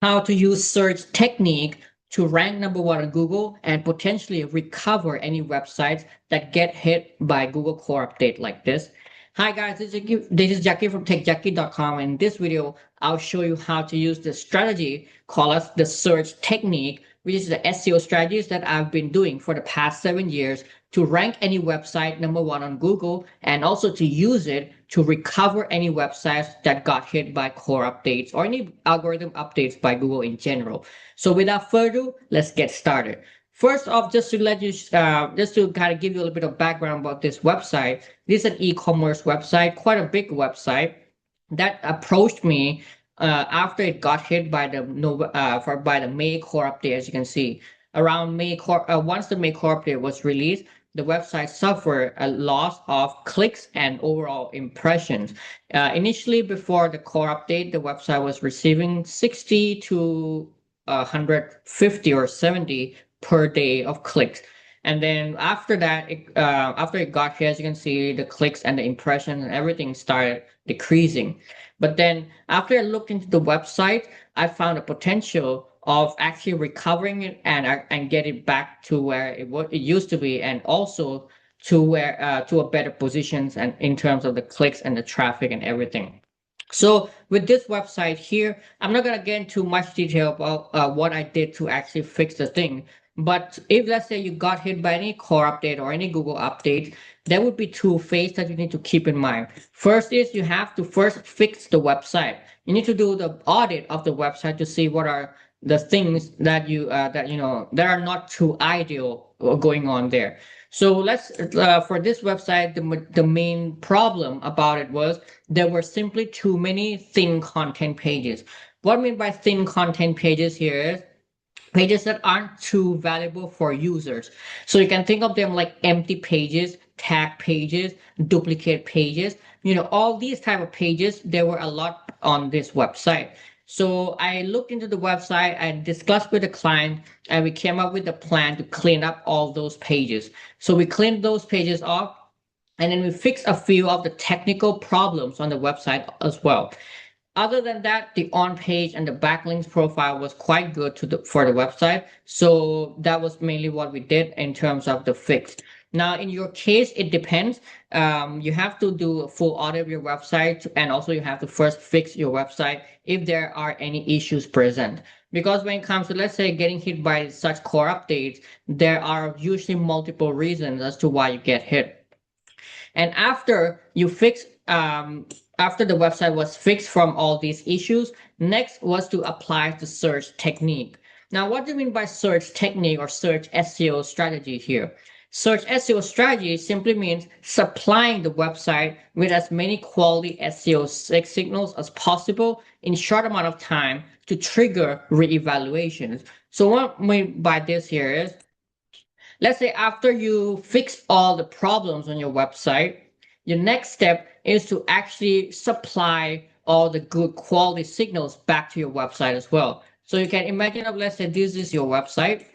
How to use search technique to rank number one on Google and potentially recover any websites that get hit by Google core update like this. Hi guys, this is Jackie from techjackie.com. In this video, I'll show you how to use the strategy called as the search technique, which is the SEO strategies that I've been doing for the past 7 years to rank any website number one on Google and also to use it to recover any websites that got hit by core updates or any algorithm updates by Google in general. So without further ado, let's get started. First off, just to kind of give you a little bit of background about this website, this is an e-commerce website, quite a big website that approached me after it got hit by the May core update. As you can see, around once the May core update was released, the website suffered a loss of clicks and overall impressions. Initially, before the core update, the website was receiving 60 to 150 or 70 per day of clicks. And then after that, after it got here, as you can see, the clicks and the impressions and everything started decreasing. But then after I looked into the website, I found a potential of actually recovering it and get it back to where it used to be, and also to where to a better positions and in terms of the clicks and the traffic and everything. So with this website here, I'm not gonna get into much detail about what I did to actually fix the thing. But if let's say you got hit by any core update or any Google update, there would be two phases that you need to keep in mind. First is you have to first fix the website. You need to do the audit of the website to see what are the things that are not too ideal going on there. So let's for this website, the main problem about it was there were simply too many thin content pages. What I mean by thin content pages here is pages that aren't too valuable for users. So you can think of them like empty pages, tag pages, duplicate pages. All these type of pages, there were a lot on this website. So I looked into the website and discussed with the client, and we came up with a plan to clean up all those pages. So we cleaned those pages off, and then we fixed a few of the technical problems on the website as well. Other than that, the on-page and the backlinks profile was quite good for the website. So that was mainly what we did in terms of the fix. Now, in your case, it depends. You have to do a full audit of your website, and also you have to first fix your website if there are any issues present. Because when it comes to, let's say, getting hit by such core updates, there are usually multiple reasons as to why you get hit. And after the website was fixed from all these issues, next was to apply the search technique. Now, what do you mean by search technique or search SEO strategy here? Search SEO strategy simply means supplying the website with as many quality SEO signals as possible in short amount of time to trigger reevaluations. So what I mean by this here is, let's say after you fix all the problems on your website, your next step is to actually supply all the good quality signals back to your website as well. So you can imagine, let's say this is your website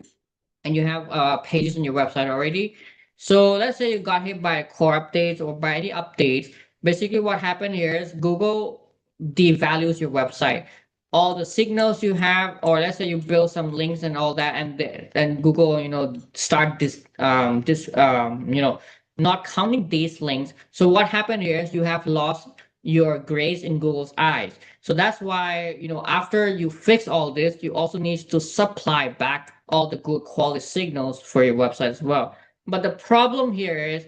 and you have pages on your website already. So let's say you got hit by a core updates or by any updates. Basically what happened here is Google devalues your website. All the signals you have, or let's say you build some links and all that, and Google, start not counting these links. So what happened here is you have lost your grace in Google's eyes. So that's why, after you fix all this, you also need to supply back all the good quality signals for your website as well. But the problem here is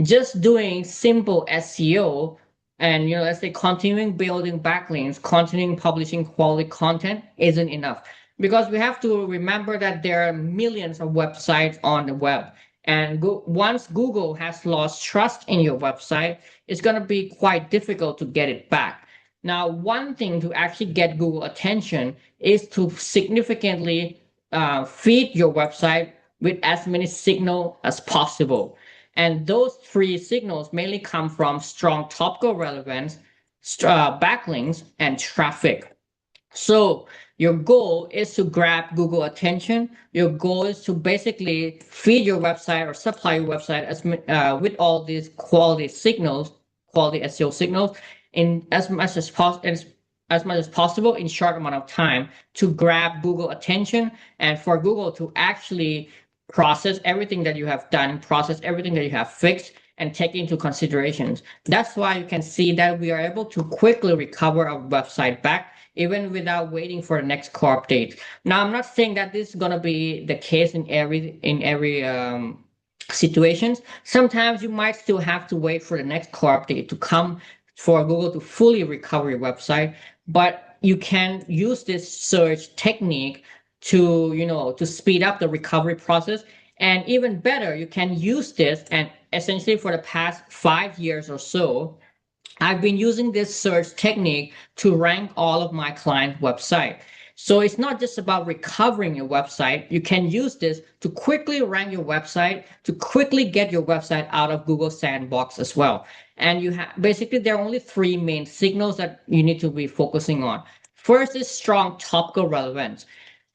just doing simple SEO and, let's say continuing building backlinks, continuing publishing quality content isn't enough, because we have to remember that there are millions of websites on the web. And once Google has lost trust in your website, it's going to be quite difficult to get it back. Now, one thing to actually get Google attention is to significantly feed your website with as many signals as possible. And those three signals mainly come from strong topical relevance, backlinks, and traffic. So your goal is to grab Google attention. Your goal is to basically feed your website or supply your website with all these quality SEO signals in as much as possible, as much as possible in short amount of time to grab Google attention and for Google to actually process everything that you have done, process everything that you have fixed, and take into considerations. That's why you can see that we are able to quickly recover our website back even without waiting for the next core update. Now, I'm not saying that this is gonna be the case in every situations. Sometimes you might still have to wait for the next core update to come for Google to fully recover your website, but you can use this search technique to, to speed up the recovery process. And even better, you can use this, and essentially for the past 5 years or so, I've been using this search technique to rank all of my client website. So it's not just about recovering your website. You can use this to quickly rank your website, to quickly get your website out of Google Sandbox as well. And you have basically there are only three main signals that you need to be focusing on. First is strong topical relevance.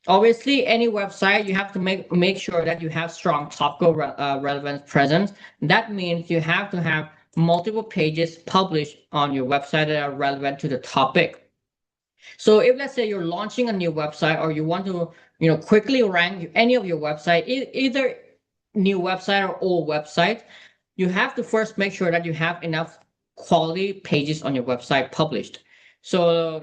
Obviously, any website you have to make sure that you have strong topical relevance presence. That means you have to have multiple pages published on your website that are relevant to the topic. So if let's say you're launching a new website or you want to, quickly rank any of your website, either new website or old website, you have to first make sure that you have enough quality pages on your website published. So,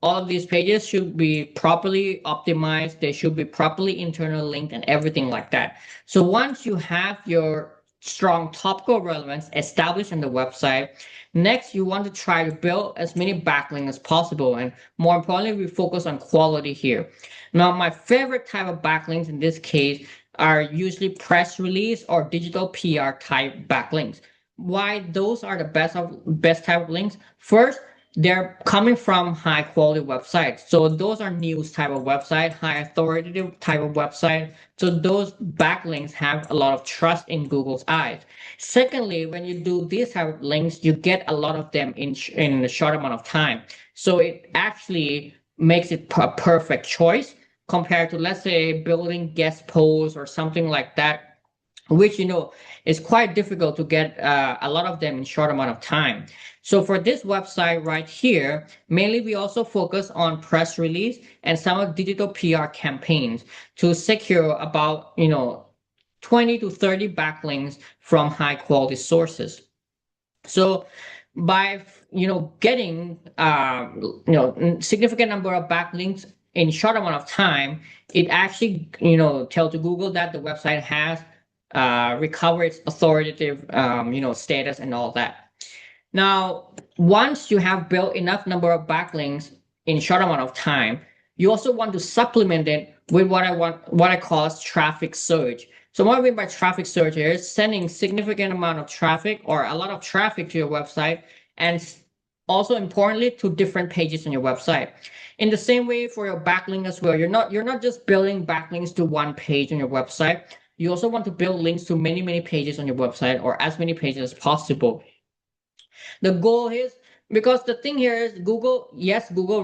all of these pages should be properly optimized. They should be properly internal linked and everything like that. So once you have your strong topical relevance established on the website, next you want to try to build as many backlinks as possible. And more importantly, we focus on quality here. Now, my favorite type of backlinks in this case are usually press release or digital PR type backlinks. Why those are the best type of links? First, they're coming from high quality websites. So those are news type of website, high authoritative type of website. So those backlinks have a lot of trust in Google's eyes. Secondly, when you do these type of links, you get a lot of them in a short amount of time. So it actually makes it a perfect choice compared to, let's say, building guest posts or something like that, which is quite difficult to get a lot of them in short amount of time. So for this website right here, mainly we also focus on press release and some of digital PR campaigns to secure about 20 to 30 backlinks from high quality sources. So by getting significant number of backlinks in short amount of time, it actually tell to Google that the website has recover its authoritative status and all that. Now, once you have built enough number of backlinks in short amount of time, you also want to supplement it with what I call traffic surge. So what I mean by traffic surge here is sending significant amount of traffic or a lot of traffic to your website, and also importantly to different pages on your website. In the same way for your backlink as well, you're not just building backlinks to one page on your website. You also want to build links to many pages on your website, or as many pages as possible. The goal is, because the thing here is Google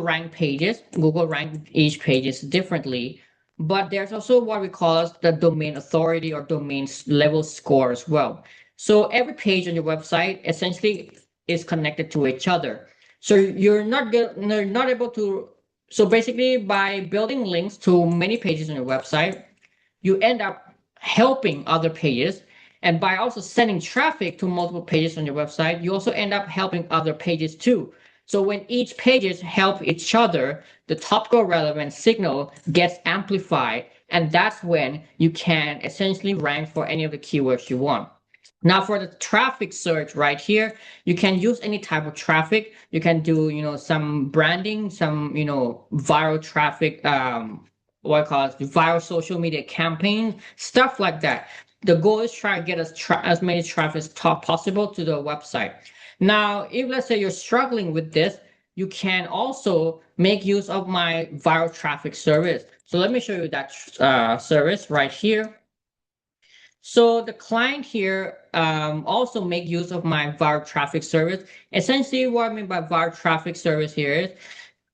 rank pages. Google rank each pages differently, but there's also what we call as the domain authority or domain level score as well. So every page on your website essentially is connected to each other. So you're not able to. So basically, by building links to many pages on your website, you end up helping other pages, and by also sending traffic to multiple pages on your website, you also end up helping other pages too. So when each pages help each other, the topical relevance signal gets amplified, and that's when you can essentially rank for any of the keywords you want. Now for the traffic search right here, you can use any type of traffic. You can do, some branding, some, viral traffic, what I call it, viral social media campaigns, stuff like that. The goal is try to get as many traffic as possible to the website. Now, if let's say you're struggling with this, you can also make use of my viral traffic service. So let me show you that service right here. So the client here also make use of my viral traffic service. Essentially, what I mean by viral traffic service here is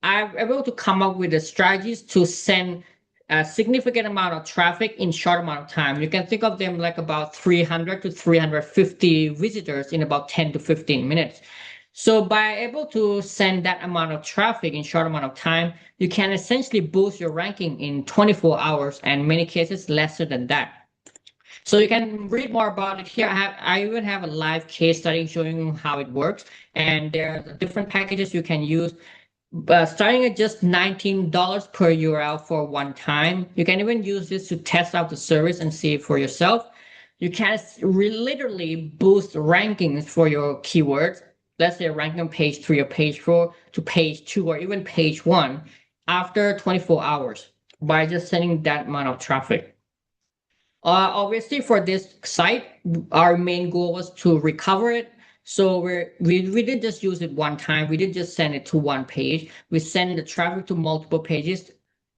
I'm able to come up with the strategies to send a significant amount of traffic in short amount of time. You can think of them like about 300 to 350 visitors in about 10 to 15 minutes. So by able to send that amount of traffic in short amount of time, you can essentially boost your ranking in 24 hours and in many cases lesser than that. So you can read more about it here. I even have a live case study showing how it works, and there are different packages you can use. Starting at just $19 per URL for one time. You can even use this to test out the service and see it for yourself. You can literally boost rankings for your keywords. Let's say ranking on page 3 or page 4 to page 2 or even page 1 after 24 hours by just sending that amount of traffic. Obviously, for this site, our main goal was to recover it. So we didn't just use it one time. We didn't just send it to one page. We send the traffic to multiple pages,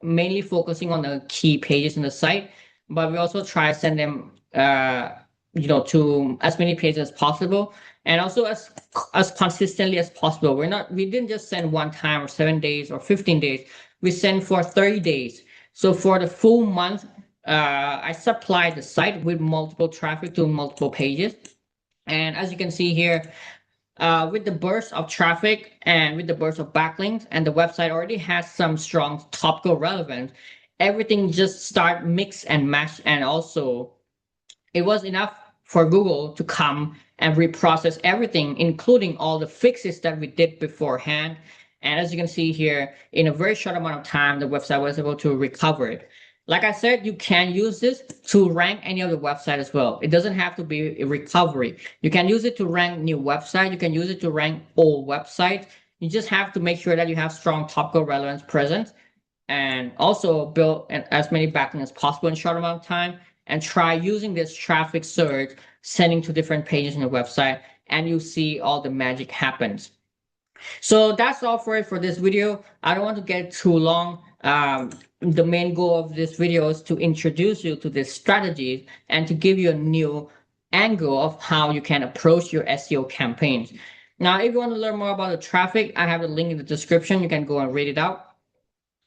mainly focusing on the key pages in the site. But we also try to send them, to as many pages as possible, and also as consistently as possible. We didn't just send one time or 7 days or 15 days. We send for 30 days. So for the full month, I supply the site with multiple traffic to multiple pages. And as you can see here, with the burst of traffic and with the burst of backlinks, and the website already has some strong topical relevance, everything just start mix and match. And also, it was enough for Google to come and reprocess everything, including all the fixes that we did beforehand. And as you can see here, in a very short amount of time, the website was able to recover it. Like I said, you can use this to rank any other website as well. It doesn't have to be a recovery. You can use it to rank new website. You can use it to rank old websites. You just have to make sure that you have strong topical relevance present, and also build as many backlinks as possible in a short amount of time, and try using this traffic surge, sending to different pages on your website, and you see all the magic happens. So that's all for it for this video. I don't want to get too long. The main goal of this video is to introduce you to this strategy and to give you a new angle of how you can approach your SEO campaigns. Now, if you want to learn more about the traffic, I have a link in the description. You can go and read it out.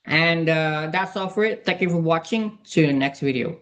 And that's all for it. Thank you for watching. See you in the next video.